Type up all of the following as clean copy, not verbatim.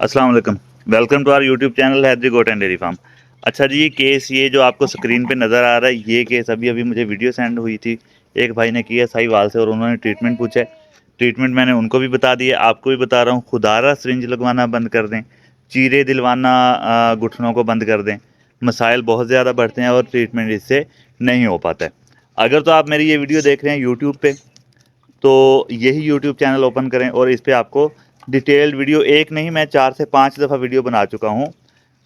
अस्सलाम वालेकुम। Welcome to our YouTube channel Haidari goat and dairy farm. अच्छा जी, केस ये जो आपको स्क्रीन पे नज़र आ रहा है, ये केस अभी अभी मुझे वीडियो सेंड हुई थी। एक भाई ने किया साहिवाल से और उन्होंने ट्रीटमेंट पूछा है। ट्रीटमेंट मैंने उनको भी बता दिया, आपको भी बता रहा हूँ। खुदारा सिरिंज लगवाना बंद कर दें, चीरे दिलवाना घुटनों को बंद कर दें। मसाइल बहुत ज़्यादा बढ़ते हैं और ट्रीटमेंट इससे नहीं हो पाता है। अगर तो आप मेरी ये वीडियो देख रहे हैं यूट्यूब पे, तो यही यूट्यूब चैनल ओपन करें और इस पे आपको डिटेल्ड वीडियो, एक नहीं मैं 4 से 5 दफ़ा वीडियो बना चुका हूँ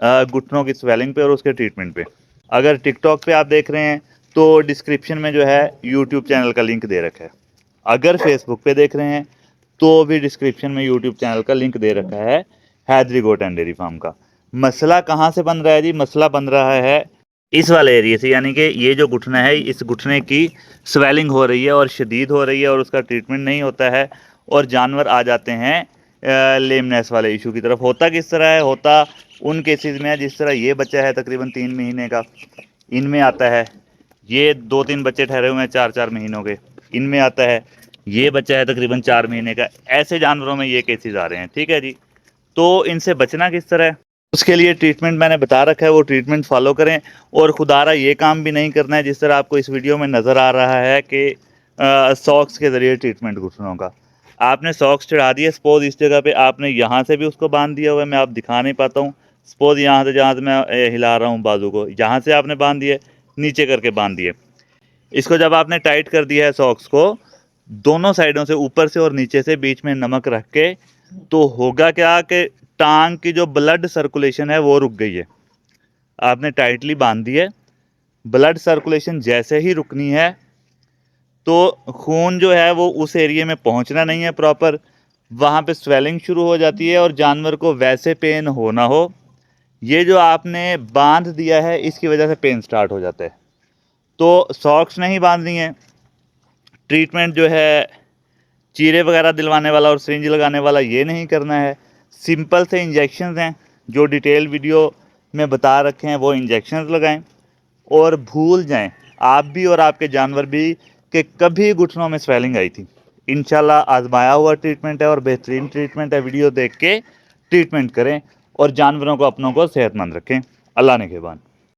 घुटनों की स्वेलिंग पे और उसके ट्रीटमेंट पे। अगर टिकटॉक पे आप देख रहे हैं तो डिस्क्रिप्शन में जो है यूट्यूब चैनल का लिंक दे रखा है। अगर फेसबुक पे देख रहे हैं तो भी डिस्क्रिप्शन में यूट्यूब चैनल का लिंक दे रखा है, Haidari goat and dairy farm का। मसला कहाँ से बन रहा है जी? मसला बन रहा है इस वाले एरिया से, यानी कि ये जो घुटना है, इस घुटने की स्वेलिंग हो रही है और शदीद हो रही है और उसका ट्रीटमेंट नहीं होता है और जानवर आ जाते हैं लेमनेस वाले इशू की तरफ। होता किस तरह है? होता उन केसेस में है जिस तरह ये बच्चा है तकरीबन 3 महीने का, इनमें आता है। ये 2-3 बच्चे ठहरे हुए हैं 4-4 महीनों के, इनमें आता है। ये बच्चा है तकरीबन 4 महीने का। ऐसे जानवरों में ये केसेस आ रहे हैं, ठीक है जी। तो इनसे बचना किस तरह है, उसके लिए ट्रीटमेंट मैंने बता रखा है, वो ट्रीटमेंट फॉलो करें। और खुदारा ये काम भी नहीं करना है जिस तरह आपको इस वीडियो में नज़र आ रहा है कि सॉक्स के ज़रिए ट्रीटमेंट घुटनों का। आपने सॉक्स चढ़ा दिए, सपोज इस जगह पे आपने यहाँ से भी उसको बांध दिया हुआ है, मैं आप दिखा नहीं पाता हूँ। सपोज यहाँ से, जहाँ से मैं हिला रहा हूँ बाजू को, यहाँ से आपने बांध दिए, नीचे करके बांध दिए। इसको जब आपने टाइट कर दिया है सॉक्स को, दोनों साइडों से, ऊपर से और नीचे से, बीच में नमक रख के, तो होगा क्या कि टांग की जो ब्लड सर्कुलेशन है वो रुक गई है। आपने टाइटली बांध दी है, ब्लड सर्कुलेशन जैसे ही रुकनी है तो खून जो है वो उस एरिया में पहुंचना नहीं है प्रॉपर, वहाँ पे स्वेलिंग शुरू हो जाती है और जानवर को वैसे पेन हो ना हो, ये जो आपने बांध दिया है इसकी वजह से पेन स्टार्ट हो जाता है। तो सॉक्स नहीं बांधनी है। ट्रीटमेंट जो है चीरे वगैरह दिलवाने वाला और सिरिंज लगाने वाला ये नहीं करना है। सिंपल से इंजेक्शंस हैं जो डिटेल वीडियो में बता रखे हैं, वो इंजेक्शंस लगाएं और भूल जाएं आप भी और आपके जानवर भी कि कभी घुटनों में स्वेलिंग आई थी। इंशाल्लाह आजमाया हुआ ट्रीटमेंट है और बेहतरीन ट्रीटमेंट है। वीडियो देख के ट्रीटमेंट करें और जानवरों को अपनों को सेहतमंद रखें। अल्लाह ने खेबान।